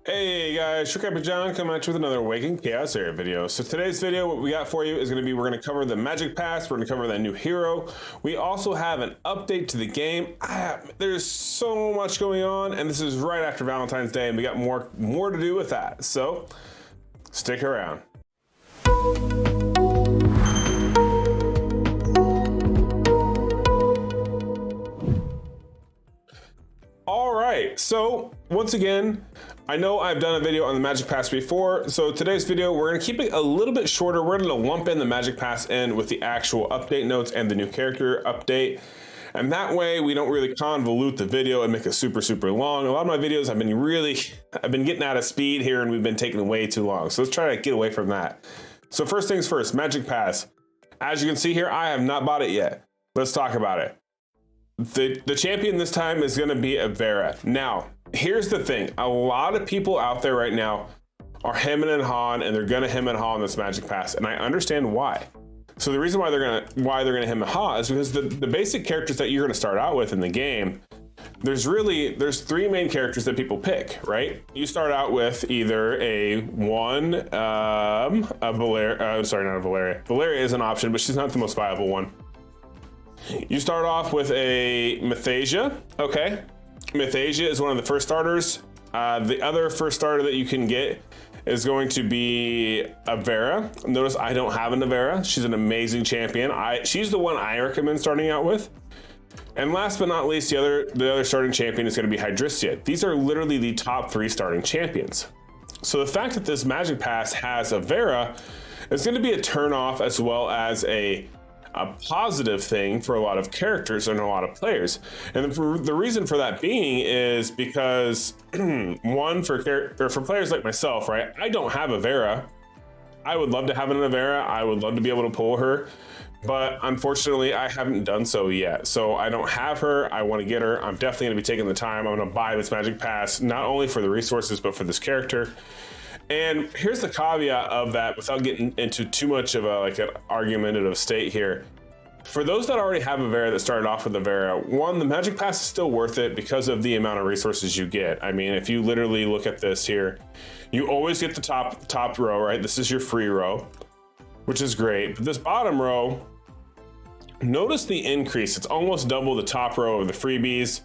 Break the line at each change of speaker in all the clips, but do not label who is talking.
Hey guys, Shrekap John coming at you with another Awaken Chaos Era video. So today's video, what we got for you is going to be, we're going to cover the Magic Pass, we're going to cover that new hero. We also have an update to the game. There's so much going on, and this is right after Valentine's Day, and we got more to do with that. So stick around. All right, so once again, I know I've done a video on the Magic Pass before, so today's video, we're gonna keep it a little bit shorter. We're gonna lump in the Magic Pass in with the actual update notes and the new character update. And that way we don't really convolute the video and make it super long. A lot of my videos I've been getting out of speed here and we've been taking way too long. So let's try to get away from that. So first things first, Magic Pass. As you can see here, I have not bought it yet. Let's talk about it. The champion this time is going to be Vera. Now, here's the thing. A lot of people out there right now are hemming and hawing, and they're going to hem and haw on this Magic Pass, and I understand why. So the reason why they're going to hem and haw is because the basic characters that you're going to start out with in the game, there's three main characters that people pick, right? You start out with either Valeria. Valeria is an option, but she's not the most viable one. You start off with a Mythasia, okay? Mythasia is one of the first starters. The other first starter that you can get is going to be a Vera. Notice I don't have an Vera. She's an amazing champion. She's the one I recommend starting out with. And last but not least, the other starting champion is going to be Hydristia. These are literally the top 3 starting champions. So the fact that this Magic Pass has a Vera is going to be a turnoff as well as a positive thing for a lot of characters and a lot of players. And the reason for that being is because one, for players like myself, right? I don't have a Vera. I would love to have an Vera. I would love to be able to pull her, but unfortunately I haven't done so yet. So I don't have her. I want to get her. I'm definitely going to be taking the time. I'm going to buy this Magic Pass, not only for the resources, but for this character. And here's the caveat of that, without getting into too much of an argumentative state here. For those that already have a Vera that started off with a Vera, one, the Magic Pass is still worth it because of the amount of resources you get. I mean, if you literally look at this here, you always get the top row, right? This is your free row, which is great. But this bottom row, notice the increase. It's almost double the top row of the freebies.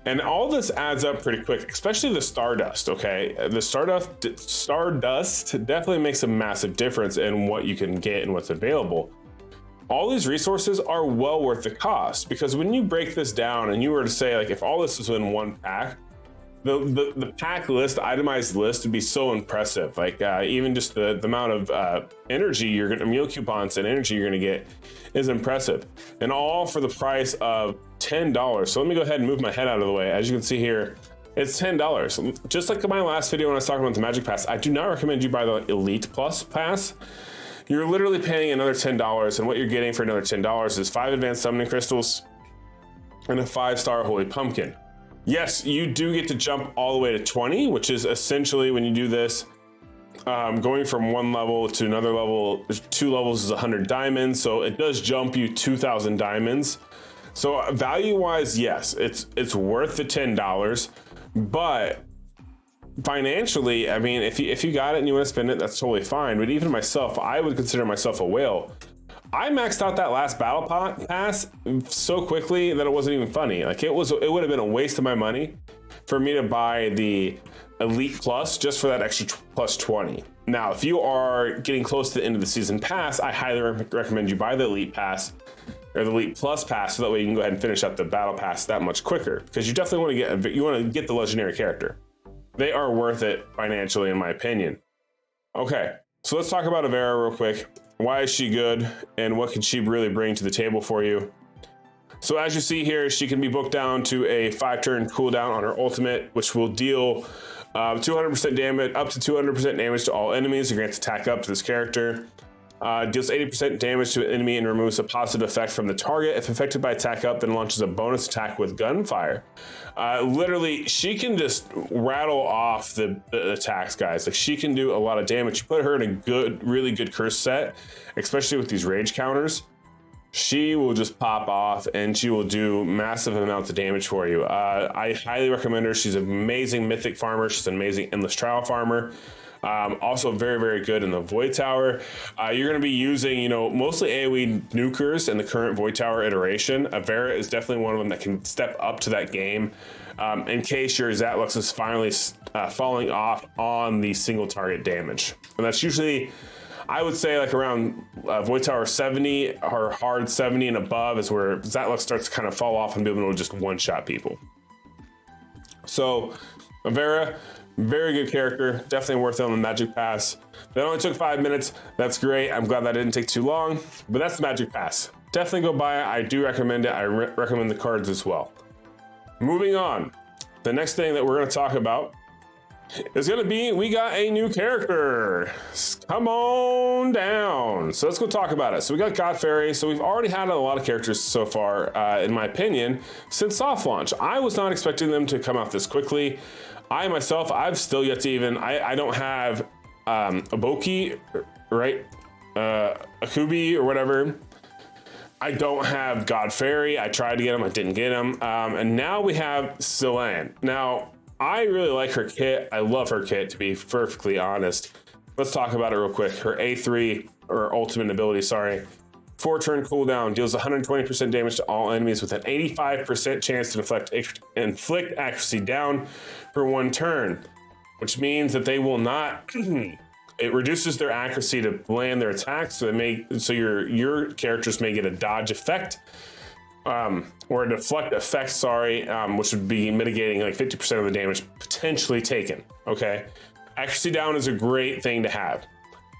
And all this adds up pretty quick, especially the Stardust, okay? The Stardust definitely makes a massive difference in what you can get and what's available. All these resources are well worth the cost, because when you break this down and you were to say, like, if all this was in one pack, the pack list, the itemized list would be so impressive. Like even just the amount of energy you're gonna, meal coupons and energy you're gonna get is impressive. And all for the price of $10. So let me go ahead and move my head out of the way. As you can see here, it's $10. Just like in my last video when I was talking about the Magic Pass, I do not recommend you buy the Elite Plus Pass. You're literally paying another $10, and what you're getting for another $10 is 5 advanced summoning crystals and a 5-star holy pumpkin. Yes, you do get to jump all the way to 20, which is essentially, when you do this, going from one level to another level, 2 levels is 100 diamonds. So it does jump you 2,000 diamonds. So value wise, yes, it's worth the $10, but financially, I mean, if you got it and you want to spend it, that's totally fine. But even myself, I would consider myself a whale. I maxed out that last battle pass so quickly that it wasn't even funny. Like it would have been a waste of my money for me to buy the Elite Plus just for that extra plus 20. Now, if you are getting close to the end of the season pass, I highly recommend you buy the Elite Pass or the Elite Plus Pass, so that way you can go ahead and finish up the battle pass that much quicker, because you definitely want to get the legendary character. They are worth it financially, in my opinion. Okay, so let's talk about Vera real quick. Why is she good, and what can she really bring to the table for you? So as you see here, she can be booked down to a 5-turn cooldown on her ultimate, which will deal 200% damage, up to 200% damage to all enemies. It grants attack up to this character. Deals 80% damage to an enemy and removes a positive effect from the target. If affected by attack up, then launches a bonus attack with gunfire. Literally, she can just rattle off the attacks, guys. Like, she can do a lot of damage. You put her in a really good curse set, especially with these rage counters. she will just pop off and she will do massive amounts of damage for you. I highly recommend her. She's an amazing mythic farmer. She's an amazing endless trial farmer. Also very, very good in the Void Tower. You're going to be using, you know, mostly AoE nukers in the current Void Tower iteration. Avera is definitely one of them that can step up to that game in case your Zatlux is finally falling off on the single target damage. And that's usually, I would say, like around Void Tower 70 or hard 70 and above is where Zatlux starts to kind of fall off and be able to just one-shot people. So Avera, very good character, definitely worth it on the Magic Pass. That only took 5 minutes. That's great. I'm glad that didn't take too long, but that's the Magic Pass. Definitely go buy it. I do recommend it. I recommend the cards as well. Moving on, the next thing that we're going to talk about is going to be, we got a new character. Come on down. So let's go talk about it. So we got God Fairy. So we've already had a lot of characters so far, in my opinion, since soft launch. I was not expecting them to come out this quickly. I myself, I've still yet to even, I don't have Aboki, right? Akubi or whatever. I don't have God Fairy. I tried to get him, I didn't get him. And now we have Sylan. Now, I really like her kit. I love her kit, to be perfectly honest. Let's talk about it real quick. Her A3, or ultimate ability, sorry. 4-turn cooldown, deals 120% damage to all enemies with an 85% chance to inflict accuracy down for 1 turn, which means that they will not, it reduces their accuracy to land their attacks, so your characters may get a dodge effect, or a deflect effect, sorry, which would be mitigating like 50% of the damage potentially taken, okay? Accuracy down is a great thing to have.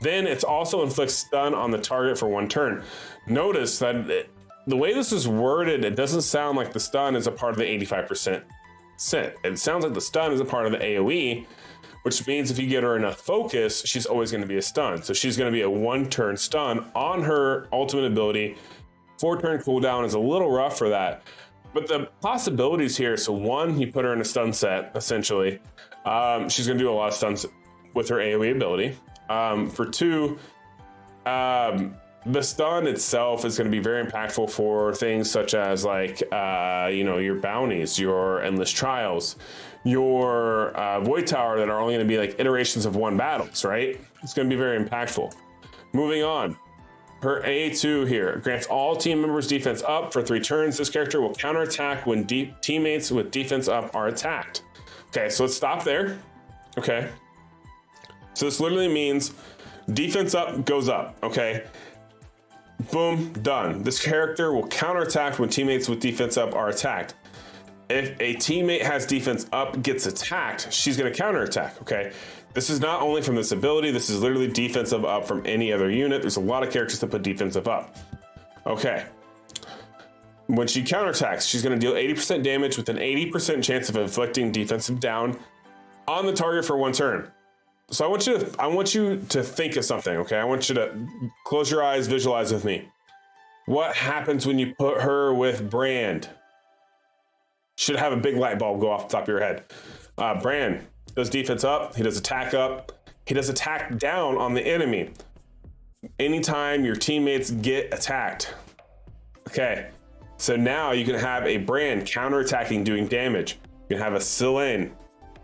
Then it's also inflicts stun on the target for 1 turn. Notice that the way this is worded, it doesn't sound like the stun is a part of the 85%. It sounds like the stun is a part of the AoE, which means if you get her enough focus, she's always going to be a stun. So she's going to be a 1-turn stun on her ultimate ability. 4-turn cooldown is a little rough for that. But the possibilities here, so 1, you put her in a stun set, essentially. She's going to do a lot of stuns with her AoE ability. For 2, the stun itself is going to be very impactful for things such as like, you know, your bounties, your endless trials, your Void Tower that are only going to be like iterations of 1 battles, right? It's going to be very impactful. Moving on, her A2 here grants all team members defense up for 3 turns. This character will counterattack when teammates with defense up are attacked. Okay, so let's stop there. Okay. So this literally means defense up goes up, okay? Boom, done. This character will counterattack when teammates with defense up are attacked. If a teammate has defense up, gets attacked, she's gonna counterattack, okay? This is not only from this ability, this is literally defensive up from any other unit. There's a lot of characters that put defensive up. Okay. When she counterattacks, she's gonna deal 80% damage with an 80% chance of inflicting defensive down on the target for 1 turn. So I want you to think of something, okay? I want you to close your eyes, visualize with me. What happens when you put her with Brand? Should have a big light bulb go off the top of your head. Brand does defense up, he does attack up, he does attack down on the enemy. Anytime your teammates get attacked. Okay, so now you can have a Brand counterattacking, doing damage. You can have a Sylan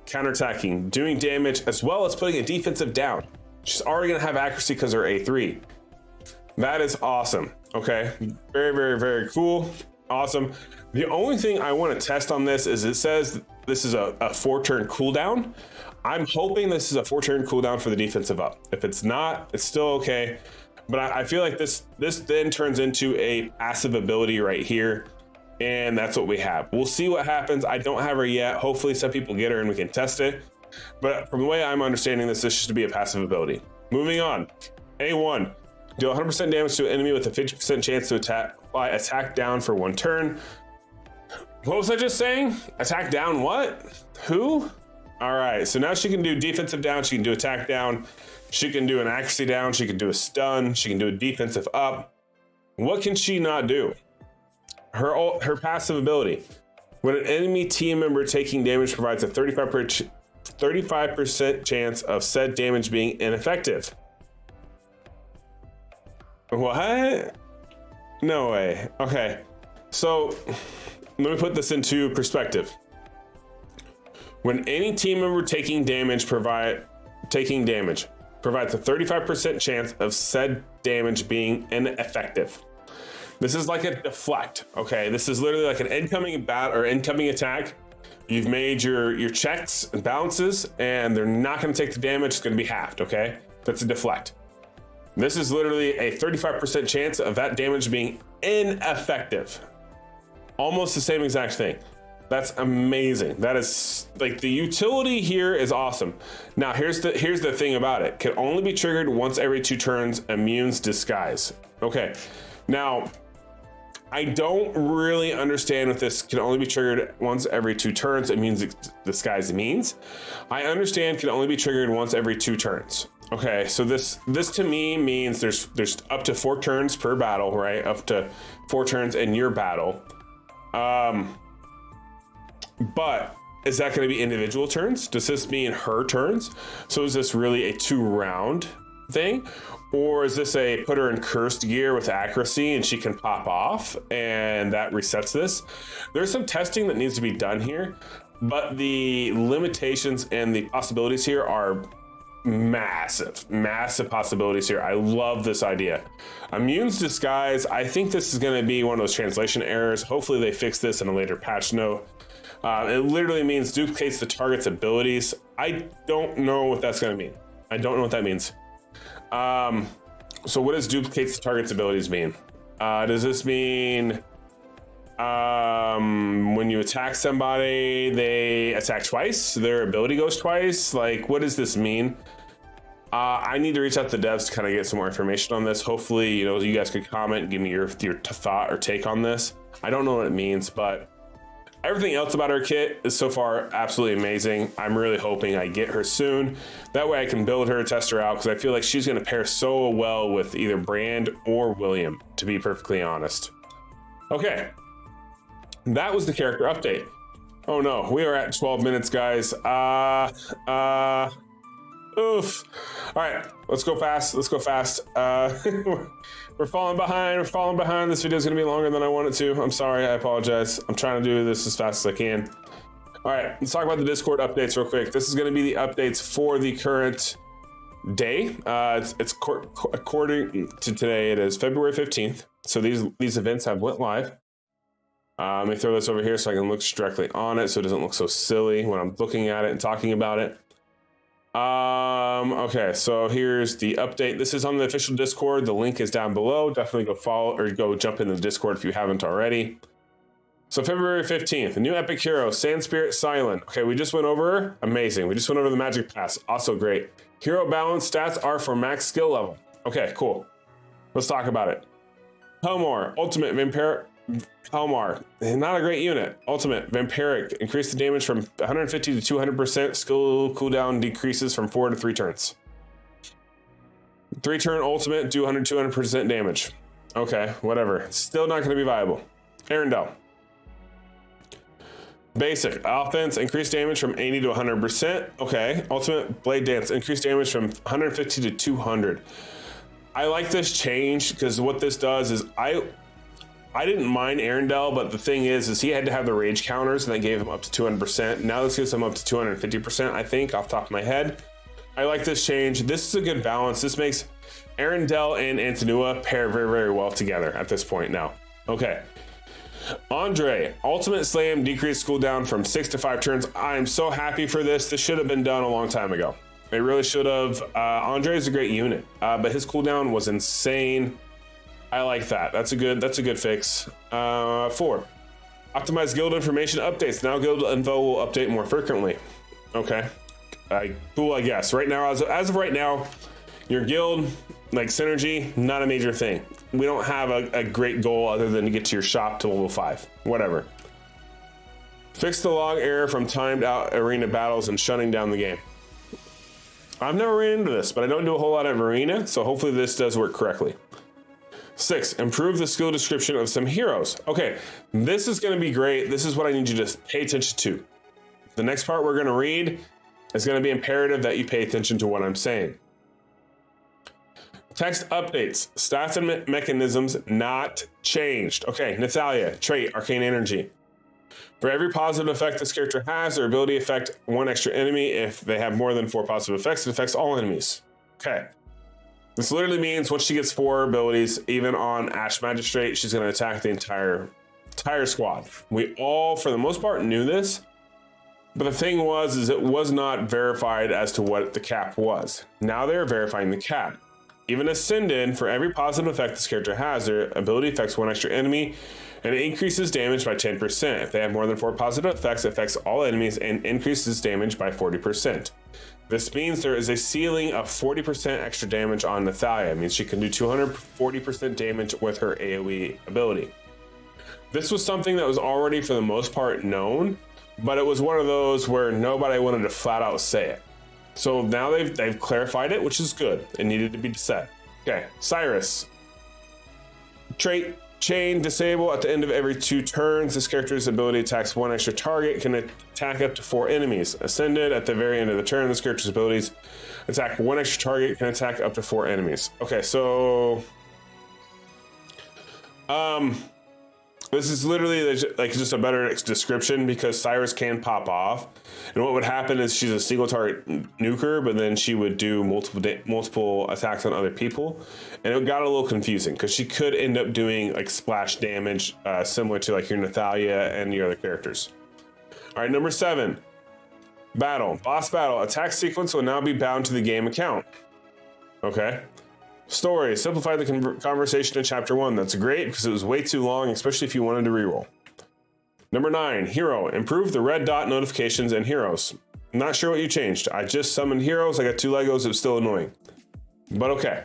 counterattacking, doing damage, as well as putting a defensive down. She's already gonna have accuracy because of her A3. That is awesome, okay? Very, very, very cool, awesome. The only thing I wanna test on this is it says this is a 4-turn cooldown. I'm hoping this is a 4-turn cooldown for the defensive up. If it's not, it's still okay. But I feel like this then turns into a passive ability right here. And that's what we have. We'll see what happens. I don't have her yet. Hopefully some people get her and we can test it. But from the way I'm understanding this should be a passive ability. Moving on. A1. Deal 100% damage to an enemy with a 50% chance to attack down for 1 turn. What was I just saying? Attack down what? Who? All right, so now she can do defensive down. She can do attack down. She can do an accuracy down. She can do a stun. She can do a defensive up. What can she not do? Her passive ability. When an enemy team member taking damage provides a 35% chance of said damage being ineffective. What? No way. Okay. So let me put this into perspective. When any team member taking damage provides a 35% chance of said damage being ineffective. This is like a deflect. Okay. This is literally like an incoming bat or incoming attack. You've made your checks and balances, and they're not going to take the damage. It's going to be halved. Okay. That's a deflect. This is literally a 35% chance of that damage being ineffective. Almost the same exact thing. That's amazing. That is like the utility here is awesome. Now here's the thing about it. Can only be triggered once every 2 turns. Immune's disguise. Okay. Now I don't really understand what this can only be triggered once every 2 turns. Immune's disguise means. I understand can only be triggered once every 2 turns. Okay, so this to me means there's up to 4 turns per battle, right? Up to 4 turns in your battle. But is that going to be individual turns? Does this mean her turns? So is this really a 2-round thing? Or is this a put her in cursed gear with accuracy and she can pop off and that resets this? There's some testing that needs to be done here, but the limitations and the possibilities here are massive possibilities here. I love this idea. Immune's disguise, I think this is going to be one of those translation errors. Hopefully they fix this in a later patch note. It literally means duplicates the target's abilities. I don't know what that's going to mean. I don't know what that means. So what does duplicates the target's abilities mean? Does this mean when you attack somebody, they attack twice? Their ability goes twice? Like, what does this mean? I need to reach out to the devs to kind of get some more information on this. Hopefully, you guys could comment and give me your thought or take on this. I don't know what it means, but everything else about her kit is so far absolutely amazing. I'm really hoping I get her soon. That way I can build her, test her out, because I feel like she's going to pair so well with either Brand or William, to be perfectly honest. Okay. That was the character update. Oh no, we are at 12 minutes, guys. Oof. All right, let's go fast. We're falling behind. This video is going to be longer than I want it to. I'm sorry, I apologize. I'm trying to do this as fast as I can. All right, let's talk about the Discord updates real quick. This is going to be the updates for the current day. According to today, it is February 15th. So these events have went live. Let me throw this over here so I can look directly on it so it doesn't look so silly when I'm looking at it and talking about it. Okay, so here's the update. This is on the official Discord. The link is down below. Definitely go follow or go jump in the Discord if you haven't already. So February 15th, a new epic hero, Champ Sylan. Okay, we just went over her. Amazing. We just went over the magic pass. Also great. Hero balance stats are for max skill level. Okay, cool. Let's talk about it. Helmar, ultimate vampire. Helmar, not a great unit. Ultimate vampiric, increase the damage from 150 to 200%. Skill cooldown decreases from 4 to 3 turns. 3-turn ultimate, do 200% damage. Okay, whatever. Still not going to be viable. Arendelle. Basic offense, increased damage from 80 to 100%. Okay, ultimate blade dance, increased damage from 150 to 200. I like this change because what this does is I didn't mind Arendelle, but the thing is he had to have the rage counters, and that gave him up to 200%. Now this gives him up to 250%, I think, off the top of my head. I like this change. This is a good balance. This makes Arendelle and Antonua pair very, very well together at this point now. Okay. Andre, ultimate slam, decreased cooldown from 6 to 5 turns. I'm so happy for this. This should have been done a long time ago. It really should have. Andre is a great unit, but his cooldown was insane. I like that. That's a good fix. 4. Optimize guild information updates. Now guild info will update more frequently. Okay. Cool, I guess. Right now, as of right now, your guild, like synergy, not a major thing. We don't have a great goal other than to get to your shop to level 5. Whatever. Fix the log error from timed out arena battles and shutting down the game. I've never ran into this, but I don't do a whole lot of arena, so hopefully this does work correctly. 6, improve the skill description of some heroes. Okay, this is going to be great. This is what I need you to pay attention to. The next part we're going to read is going to be imperative that you pay attention to what I'm saying. Text updates, stats and mechanisms not changed. Okay, Natalia, trait, Arcane Energy. For every positive effect this character has, their ability affect one extra enemy. If they have more than 4 positive effects, it affects all enemies. Okay. This literally means once she gets 4 abilities, even on Ash Magistrate, she's going to attack the entire squad. We all, for the most part, knew this. But the thing is it was not verified as to what the cap was. Now they're verifying the cap. Even Ascended, for every positive effect this character has, their ability affects one extra enemy, and it increases damage by 10%. If they have more than 4 positive effects, it affects all enemies and increases damage by 40%. This means there is a ceiling of 40% extra damage on Natalia. It means she can do 240% damage with her AoE ability. This was something that was already, for the most part, known, but it was one of those where nobody wanted to flat out say it. So now they've clarified it, which is good. It needed to be said. Okay, Cyrus. Trait, chain, disable at the end of every 2 turns. This character's ability attacks 1 extra target, can attack up to 4 enemies. Ascended, at the very end of the turn, this character's abilities attack 1 extra target, can attack up to 4 enemies. Okay, so this is literally like just a better description because Cyrus can pop off. And what would happen is she's a single target nuker, but then she would do multiple attacks on other people. And it got a little confusing because she could end up doing like splash damage, similar to like your Natalia and your other characters. All right, number 7, battle. Boss battle. Attack sequence will now be bound to the game account. Okay. Story, simplify the conversation in chapter 1. That's great because it was way too long, especially if you wanted to reroll. Number 9, hero, improve the red dot notifications and heroes. Not sure what you changed. I just summoned heroes. I got 2 Legos. It was still annoying, but okay.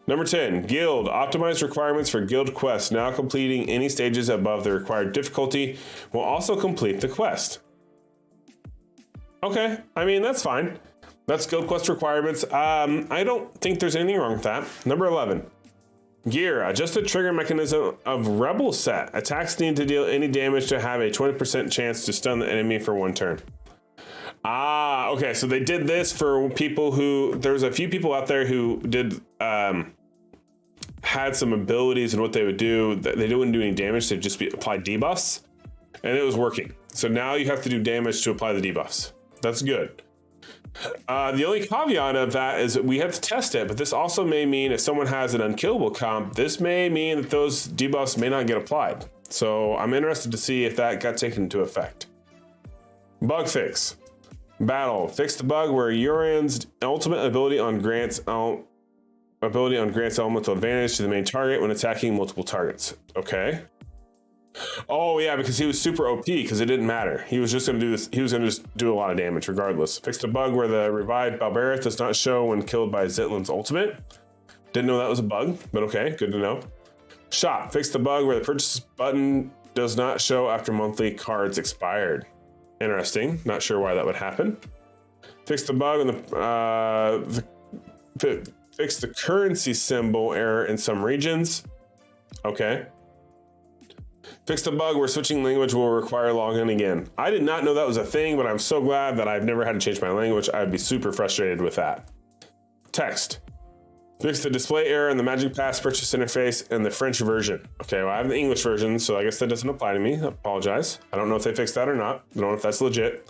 Number 10, guild, optimize requirements for guild quests. Now completing any stages above the required difficulty will also complete the quest. Okay, I mean, that's fine. That's guild quest requirements. I don't think there's anything wrong with that. Number 11. Gear. Adjust the trigger mechanism of Rebel set. Attacks need to deal any damage to have a 20% chance to stun the enemy for 1 turn. Okay. So they did this for people who... There's a few people out there who did... had some abilities and what they would do. They wouldn't do any damage. They'd just apply debuffs. And it was working. So now you have to do damage to apply the debuffs. That's good. The only caveat of that is that we have to test it, but this also may mean if someone has an unkillable comp, this may mean that those debuffs may not get applied. So I'm interested to see if that got taken into effect. Bug fix. Battle. Fix the bug where Urian's ultimate ability grants elemental advantage to the main target when attacking multiple targets. Okay. Oh yeah, because he was super OP because it didn't matter. He was just going to do this. He was going to just do a lot of damage regardless. Fixed a bug where the revived Balberith does not show when killed by Zitlan's ultimate. Didn't know that was a bug, but okay, good to know. Shop. Fixed the bug where the purchase button does not show after monthly cards expired. Interesting. Not sure why that would happen. Fixed the bug and fixed the currency symbol error in some regions. Okay. Fix the bug where switching language will require login again. I did not know that was a thing, but I'm so glad that I've never had to change my language. I'd be super frustrated with that. Text. Fix the display error in the Magic Pass purchase interface in the French version. Okay, well, I have the English version, so I guess that doesn't apply to me. I apologize. I don't know if they fixed that or not. I don't know if that's legit.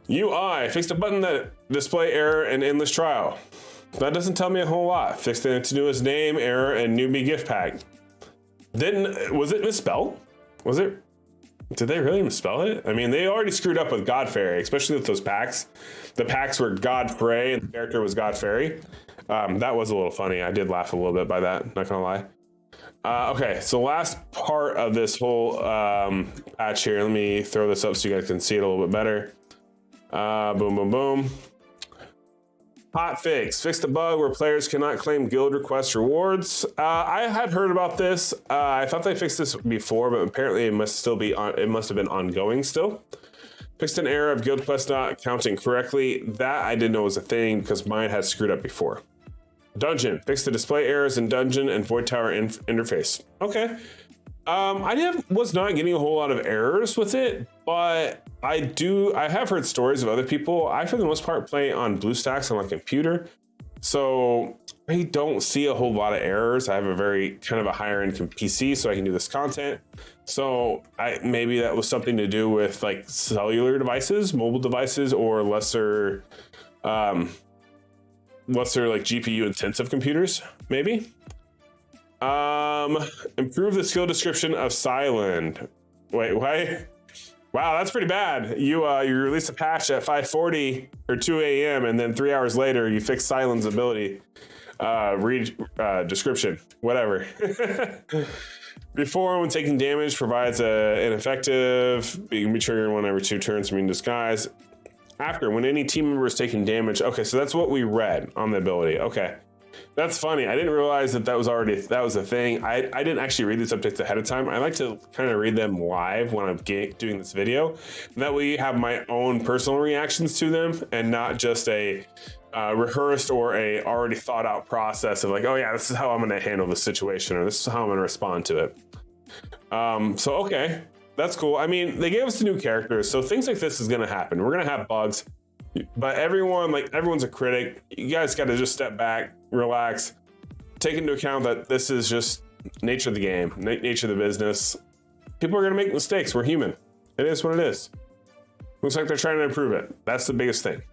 UI. Fixed a button that display error in endless trial. That doesn't tell me a whole lot. Fixed the newest name error and newbie gift pack. Was it misspelled? Did they really misspell it? I mean, they already screwed up with Godfairy, especially with those packs. The packs were Godfrey and the character was Godfairy. That was a little funny. I did laugh a little bit by that, not gonna lie. Okay, so last part of this whole patch here, let me throw this up so you guys can see it a little bit better. Boom, boom, boom. Hot fix. Fix the bug where players cannot claim guild request rewards. I had heard about this. I thought they fixed this before, but apparently it must have been ongoing still. Fixed an error of guild quest not counting correctly. That I didn't know was a thing because mine had screwed up before. Dungeon. Fix the display errors in dungeon and void tower interface. Okay. I was not getting a whole lot of errors with it, but I have heard stories of other people. I, for the most part, play on BlueStacks on my computer. So I don't see a whole lot of errors. I have a very kind of a higher end PC, so I can do this content. So maybe that was something to do with like cellular devices, mobile devices, or lesser like GPU intensive computers, maybe. Improve the skill description of Sylan. Wait, why? Wow, that's pretty bad. You released a patch at 5:40 or 2 a.m. and then 3 hours later you fixed Sylan's ability. Read description, whatever. Before, when taking damage, provides an ineffective. You can be triggered 1 every 2 turns from in disguise. After, when any team member is taking damage. Okay, so that's what we read on the ability. Okay, that's funny. I didn't realize that was a thing. I didn't actually read these updates ahead of time. I like to kind of read them live when I'm doing this video. That way you have my own personal reactions to them and not just a rehearsed or a already thought out process of like, oh yeah, this is how I'm going to handle the situation, or this is how I'm going to respond to it. So, okay, that's cool. I mean, they gave us the new characters, so things like this is going to happen. We're going to have bugs, but everyone's a critic. You guys got to just step back, relax, take into account that this is just nature of the game, nature of the business. People are going to make mistakes. We're human. It is what it is. Looks like they're trying to improve it. That's the biggest thing.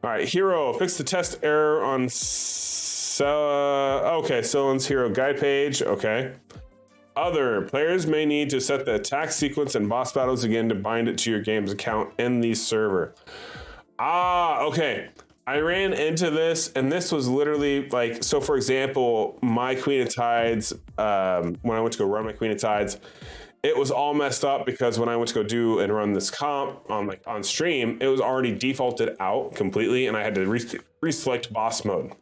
All right, hero, fix the test error on okay, Sylan's hero guide page. Okay. Other players may need to set the attack sequence and boss battles again to bind it to your game's account in the server. Okay. I ran into this, and this was literally like, so for example, my Queen of Tides, when I went to go run my Queen of Tides, it was all messed up because when I went to go do and run this comp on stream, it was already defaulted out completely, and I had to reselect boss mode.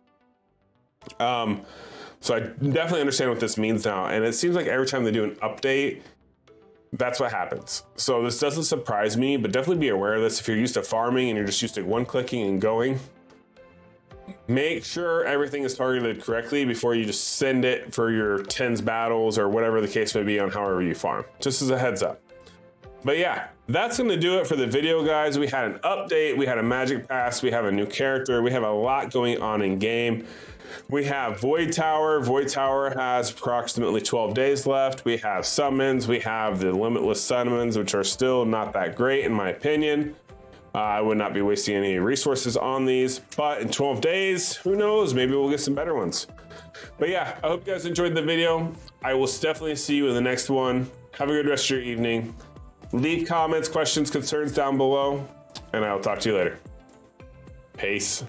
So I definitely understand what this means now, and it seems like every time they do an update, that's what happens. So this doesn't surprise me, but definitely be aware of this. If you're used to farming and you're just used to one-clicking and going, make sure everything is targeted correctly before you just send it for your 10s battles or whatever the case may be on however you farm, just as a heads up. But yeah, that's going to do it for the video, guys. We had an update, we had a magic pass, we have a new character, we have a lot going on in game. We have Void Tower. Void Tower has approximately 12 days left. We have summons. We have the limitless summons, which are still not that great in my opinion. I would not be wasting any resources on these, but in 12 days, who knows? Maybe we'll get some better ones. But yeah, I hope you guys enjoyed the video. I will definitely see you in the next one. Have a good rest of your evening. Leave comments, questions, concerns down below, and I'll talk to you later. Peace.